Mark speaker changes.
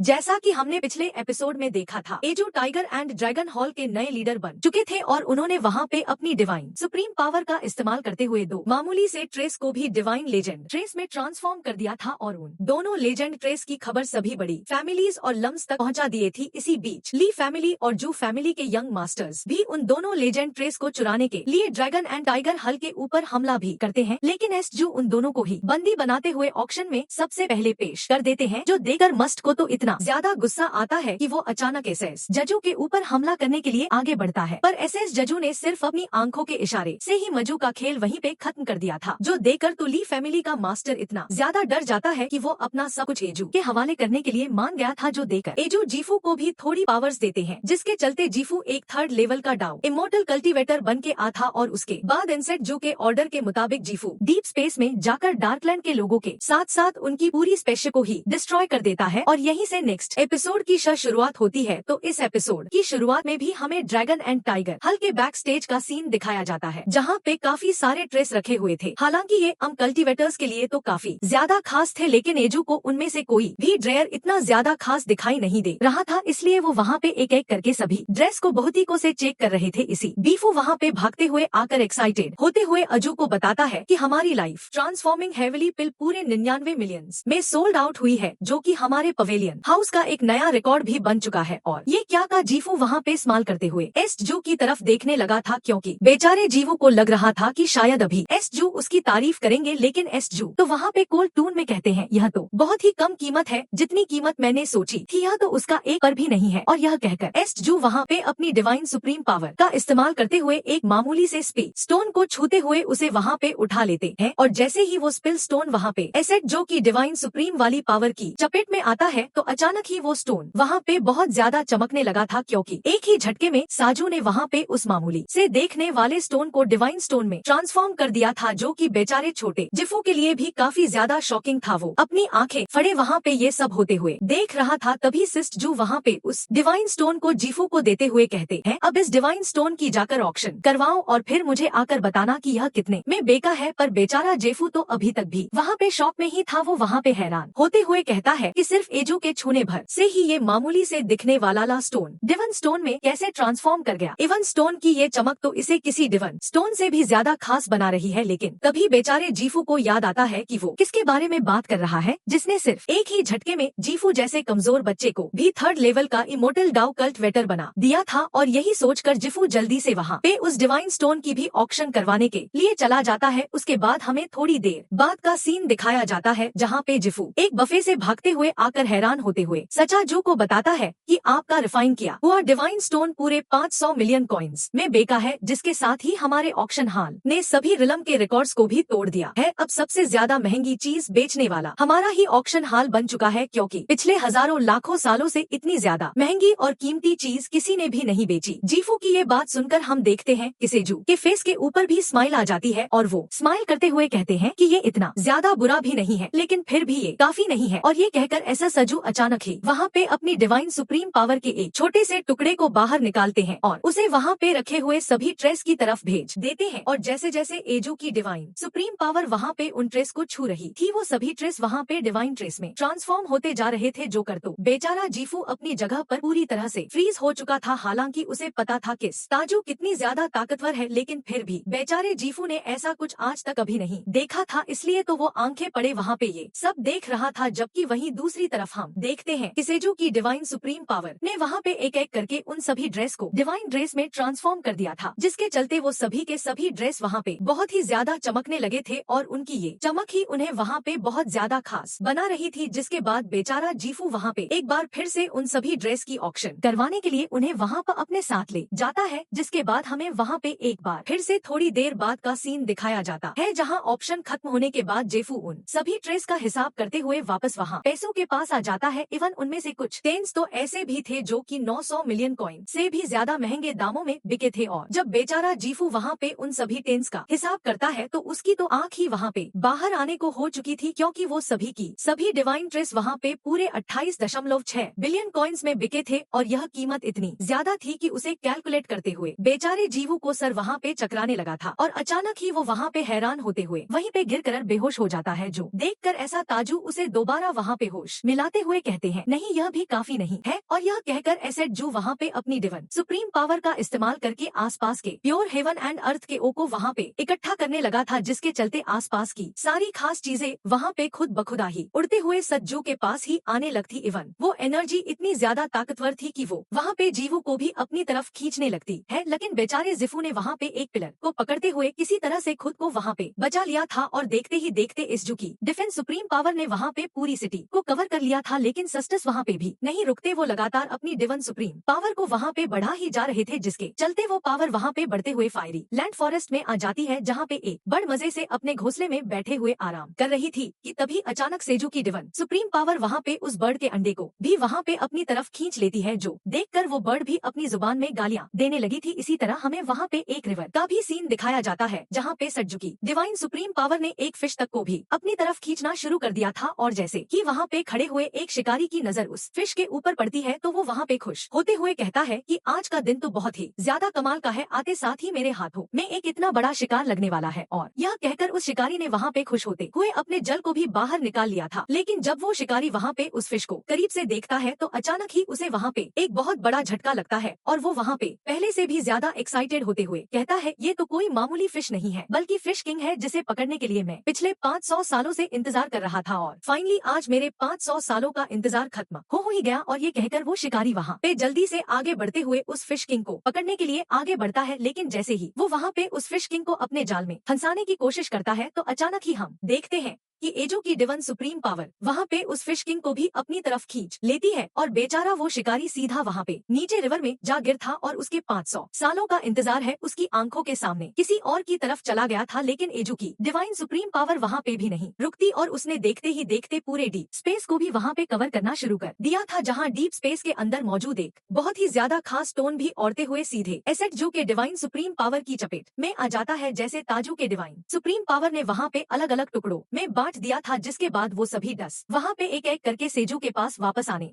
Speaker 1: जैसा कि हमने पिछले एपिसोड में देखा था, edu tiger and dragon hall के नए लीडर बन चुके थे और उन्होंने वहाँ पे अपनी डिवाइन सुप्रीम पावर का इस्तेमाल करते हुए दो मामूली से ट्रेस को भी डिवाइन लेजेंड ट्रेस में ट्रांसफॉर्म कर दिया था और उन दोनों लेजेंड ट्रेस की खबर सभी बड़ी फैमिलीज और लम्स तक पहुँचा दिए थी। इसी बीच ली फैमिली और जू फैमिली के यंग मास्टर्स भी उन दोनों लेजेंड ट्रेस को चुराने के लिए ड्रैगन एंड टाइगर हल के ऊपर हमला भी करते हैं, लेकिन एस जू उन दोनों को ही बंदी बनाते हुए ऑक्शन में सबसे पहले पेश कर देते हैं, जो देखकर मस्ट को तो इतना ज्यादा गुस्सा आता है कि वो अचानक एसएस जजू के ऊपर हमला करने के लिए आगे बढ़ता है, पर एसएस जजू ने सिर्फ अपनी आंखों के इशारे से ही मजू का खेल वहीं पे खत्म कर दिया था, जो देखकर तो ली फैमिली का मास्टर इतना ज्यादा डर जाता है कि वो अपना सब कुछ एजू के हवाले करने के लिए मान गया था, जो देकर एजू जीफू को भी थोड़ी पावर्स देते हैं, जिसके चलते जीफू एक 3rd लेवल का डाउ इमोर्टल कल्टीवेटर बन के आता और उसके बाद इंसेट जू के ऑर्डर के मुताबिक जीफू डीप स्पेस में जाकर डार्कलैंड के लोगों के साथ साथ उनकी पूरी स्पेसशिप को ही डिस्ट्रॉय कर देता है और यहीं से नेक्स्ट एपिसोड की शुरुआत होती है। तो इस एपिसोड की शुरुआत में भी हमें ड्रैगन एंड टाइगर हल के बैक स्टेज का सीन दिखाया जाता है, जहाँ पे काफी सारे ट्रेस रखे हुए थे। हालांकि ये कल्टीवेटर्स के लिए तो काफी ज्यादा खास थे, लेकिन एजू को उनमें से कोई भी ड्रेयर इतना ज्यादा खास दिखाई नहीं दे रहा था, इसलिए वो वहाँ पे एक एक करके सभी ड्रेस को बहुतीकों से चेक कर रहे थे। इसी बीफू वहाँ पे भागते हुए आकर एक्साइटेड होते हुए अजू को बताता है कि हमारी लाइफ ट्रांसफॉर्मिंग हेविली पिल पूरे 99 मिलियंस में सोल्ड आउट हुई है, जो कि हमारे पवेलियन हाउस का एक नया रिकॉर्ड भी बन चुका है। और ये क्या का जीफू वहाँ पे स्माइल करते हुए एस जू की तरफ देखने लगा था, क्योंकि बेचारे जीवू को लग रहा था कि शायद अभी एस जू उसकी तारीफ करेंगे, लेकिन एस जू तो वहाँ पे कोल्ड टून में कहते हैं यह तो बहुत ही कम कीमत है, जितनी कीमत मैंने सोची थी यह तो उसका एक पर भी नहीं है। और यह कहकर एस जू वहाँ पे अपनी डिवाइन सुप्रीम पावर का इस्तेमाल करते हुए एक मामूली से स्पिल स्टोन को छूते हुए उसे वहाँ पे उठा लेते हैं, और जैसे ही वो स्पिल स्टोन वहाँ पे एसेट जो की डिवाइन सुप्रीम वाली पावर की चपेट में आता है, तो अचानक ही वो स्टोन वहाँ पे बहुत ज्यादा चमकने लगा था, क्योंकि एक ही झटके में साजू ने वहाँ पे उस मामूली से देखने वाले स्टोन को डिवाइन स्टोन में ट्रांसफॉर्म कर दिया था, जो कि बेचारे छोटे जिफू के लिए भी काफी ज्यादा शॉकिंग था। वो अपनी आंखें फड़े वहाँ पे ये सब होते हुए देख रहा था। तभी सिस्ट जू वहाँ पे उस डिवाइन स्टोन को जीफू को देते हुए कहते हैं, अब इस डिवाइन स्टोन की जाकर ऑक्शन करवाओ और फिर मुझे आकर बताना कि यह कितने में बेका है। पर बेचारा जेफू तो अभी तक भी वहाँ पे शॉक में ही था। वो वहाँ पे हैरान होते हुए कहता है कि सिर्फ एजू के छूने भर से ही ये मामूली से दिखने वाला ला स्टोन डिवन स्टोन में कैसे ट्रांसफॉर्म कर गया। इवन स्टोन की ये चमक तो इसे किसी डिवन स्टोन से भी ज्यादा खास बना रही है। लेकिन तभी बेचारे जीफू को याद आता है कि वो किसके बारे में बात कर रहा है, जिसने सिर्फ एक ही झटके में जीफू जैसे कमजोर बच्चे को भी 3rd लेवल का इमोर्टल डाउ कल्टीवेटर बना दिया था। और यही सोचकर जीफू जल्दी से वहाँ पे उस डिवाइन स्टोन की भी ऑक्शन करवाने के लिए चला जाता है। उसके बाद हमें थोड़ी देर बाद का सीन दिखाया जाता है, जहाँ पे जीफू एक बफे से भागते हुए आकर हैरान होते हुए सचा जू को बताता है कि आपका रिफाइन किया हुआ डिवाइन स्टोन पूरे 500 मिलियन कॉइन्स में बेका है, जिसके साथ ही हमारे ऑक्शन हाल ने सभी रिलम के रिकॉर्ड्स को भी तोड़ दिया है। अब सबसे ज्यादा महंगी चीज बेचने वाला हमारा ही ऑक्शन हाल बन चुका है, क्योंकि पिछले हजारों लाखों सालों से इतनी ज्यादा महंगी और कीमती चीज किसी ने भी नहीं बेची। जीफू की ये बात सुनकर हम देखते हैं कि सेजू के फेस के ऊपर भी स्माइल आ जाती है और वो स्माइल करते हुए कहते हैं कि ये इतना ज्यादा बुरा भी नहीं है, लेकिन फिर भी ये काफी नहीं है। और ये कहकर ऐसा सजू अचानक ही वहाँ पे अपनी डिवाइन सुप्रीम पावर के एक छोटे से टुकड़े को बाहर निकालते हैं और उसे वहाँ पे रखे हुए सभी ट्रेस की तरफ भेज देते हैं। और जैसे जैसे एजू की डिवाइन सुप्रीम पावर वहाँ पे उन ट्रेस को छू रही थी, वो सभी ट्रेस वहाँ पे डिवाइन ट्रेस में ट्रांसफॉर्म होते जा रहे थे, जो कर तो बेचारा जीफू अपनी जगह पर पूरी तरह से फ्रीज हो चुका था। हालांकि उसे पता था कि ताजू कितनी ज्यादा ताकतवर है, लेकिन फिर भी बेचारे जीफू ने ऐसा कुछ आज तक अभी नहीं देखा था, इसलिए तो वो आंखें पड़े वहाँ पे ये सब देख रहा था। जबकि वहीं दूसरी तरफ हम देखते हैं कि सेजू की डिवाइन सुप्रीम पावर ने वहाँ पे एक एक करके उन सभी ड्रेस को डिवाइन ड्रेस में ट्रांसफॉर्म कर दिया था, जिसके चलते वो सभी के सभी ड्रेस वहाँ पे बहुत ही ज्यादा चमकने लगे थे और उनकी ये चमक ही उन्हें वहाँ पे बहुत ज्यादा खास बना रही थी। जिसके बाद बेचारा जीफू वहाँ पे एक बार फिर से उन सभी ड्रेस की ऑक्शन करवाने के लिए उन्हें वहाँ पर अपने साथ ले जाता है। जिसके बाद हमें वहाँ पे एक बार फिर से थोड़ी देर बाद का सीन दिखाया जाता है, जहाँ ऑप्शन खत्म होने के बाद जेफू उन सभी ट्रेस का हिसाब करते हुए वापस वहाँ पैसों के पास आ जाता है। इवन उनमें से कुछ टेन्स तो ऐसे भी थे जो कि 900 मिलियन कॉइन से भी ज्यादा महंगे दामों में बिके थे। और जब बेचारा जीफू वहाँ पे उन सभी टेन्स का हिसाब करता है, तो उसकी तो आँख ही वहाँ पे बाहर आने को हो चुकी थी, क्योंकि वो सभी की सभी डिवाइन ट्रेस वहाँ पे पूरे 28.6 बिलियन कॉइन्स में बिके थे। और यह कीमत इतनी ज्यादा थी कि उसे कैलकुलेट करते हुए बेचारे जीवू को सर वहाँ पे चकराने लगा था और अचानक ही वो वहाँ पे हैरान होते हुए वहीं पे गिर कर बेहोश हो जाता है। जो देखकर ऐसा ताजू उसे दोबारा वहाँ पे होश मिलाते हुए कहते हैं नहीं यह भी काफी नहीं है, और यह कहकर एसेड जू वहाँ पे अपनी डिवाइन सुप्रीम पावर का इस्तेमाल करके आसपास के प्योर हेवन एंड अर्थ के ओ को वहाँ पे इकट्ठा करने लगा था, जिसके चलते आसपास की सारी खास चीजें वहाँ पे खुद बखुदा ही उड़ते हुए सज्जू के पास ही आने लगती। इवन वो एनर्जी इतनी ज्यादा ताकतवर थी कि वो वहाँ पे जीवो को भी अपनी तरफ खींचने लगती है, लेकिन बेचारे जिफू ने वहाँ पे एक पिलर को पकड़ते हुए किसी तरह से खुद को वहाँ पे बचा लिया था, और देखते ही देखते इस जू की डिफेंस सुप्रीम पावर ने वहाँ पे पूरी सिटी को कवर कर लिया था। लेकिन सस्टस वहाँ पे भी नहीं रुकते, वो लगातार अपनी डिवन सुप्रीम पावर को वहाँ पे बढ़ा ही जा रहे थे, जिसके चलते वो पावर वहाँ पे बढ़ते हुए फायरी लैंड फॉरेस्ट में आ जाती है, जहाँ पे एक बड़ मजे से अपने घोंसले में बैठे हुए आराम कर रही थी कि तभी अचानक सेजू की डिवन सुप्रीम पावर वहाँ पे उस बर्ड के अंडे को भी वहाँ पे अपनी तरफ खींच लेती है, जो देखकर वो बर्ड भी अपनी जुबान में गालियाँ देने लगी थी। इसी तरह हमें वहाँ पे एक रिवर का भी सीन दिखाया जाता है, जहाँ पे सज्जू की डिवाइन सुप्रीम पावर ने एक फिश तक को भी अपनी तरफ खींचना शुरू कर दिया था, और जैसे कि वहाँ पे खड़े हुए एक शिकारी की नजर उस फिश के ऊपर पड़ती है तो वो वहाँ पे खुश होते हुए कहता है कि आज का दिन तो बहुत ही ज्यादा कमाल का है, आते साथ ही मेरे हाथों में एक इतना बड़ा शिकार लगने वाला है। और यह कहकर उस शिकारी ने वहाँ पे खुश होते हुए अपने जल को भी बाहर निकाल लिया था। लेकिन जब वो शिकारी वहाँ पे उस फिश को करीब से देखता है तो अचानक ही उसे वहाँ पे एक बहुत बड़ा झटका लगता है, और वो वहाँ पे पहले से भी ज्यादा एक्साइटेड होते हुए कहता है ये तो कोई मामूली फिश नहीं है, बल्कि फिश किंग है, जिसे पकड़ने के लिए मैं पिछले 500 सालों से इंतजार कर रहा था, और फाइनली आज मेरे 500 सालों का इंतजार खत्म हो ही गया। और ये कहकर वो शिकारी वहाँ पे जल्दी से आगे बढ़ते हुए उस फिश किंग को पकड़ने के लिए आगे बढ़ता है, लेकिन जैसे ही वो वहाँ पे उस फिश किंग को अपने जाल में फंसाने की कोशिश करता है तो अचानक ही हम देखते हैं कि एजो की डिवन सुप्रीम पावर वहाँ पे उस फिश किंग को भी अपनी तरफ खींच लेती है, और बेचारा वो शिकारी सीधा वहाँ पे नीचे रिवर में जा गिर था, और उसके 500 सालों का इंतजार है उसकी आंखों के सामने किसी और की तरफ चला गया था। लेकिन एजो की डिवाइन सुप्रीम पावर वहाँ पे भी नहीं रुकती, और उसने देखते ही देखते पूरे डीप स्पेस को भी वहाँ पे कवर करना शुरू कर दिया था, जहाँ डीप स्पेस के अंदर मौजूद एक बहुत ही ज्यादा खास स्टोन भी औरते हुए सीधे एसेट जो के डिवाइन सुप्रीम पावर की चपेट में आ जाता है। जैसे ताजू के डिवाइन सुप्रीम पावर ने वहाँ पे अलग अलग टुकड़ों में बांट दिया था, जिसके बाद वो सभी 10 वहाँ पे एक एक करके सेजू के पास वापस आने